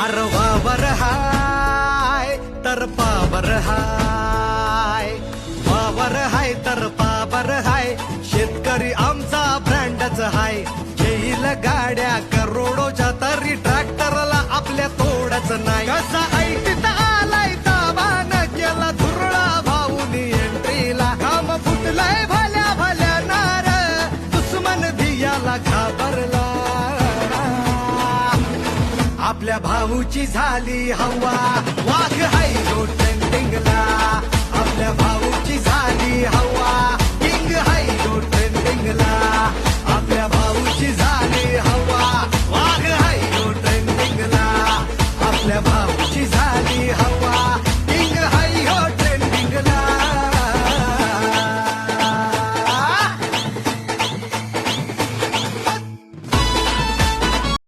अरे वावर हाय तर पावर हाय, वावर हाय तर पावर हाय, शेतकरी आमचा ब्रँडच हाय. घेईल गाड्या करोडोच्या तरी ट्रॅक्टरला आपल्या तोडच नाही. कसा ऐटीत आलाय ताबान केला धुरळा भाऊनी एंट्रीला. काम फुटलाय भल्या भल्या नार, दुश्मन धियाला घाबरला. आपल्या भाऊची झाली हवा, वाघ हाय जो ट्रेंडिंगला. आपल्या भाऊची झाली हवा.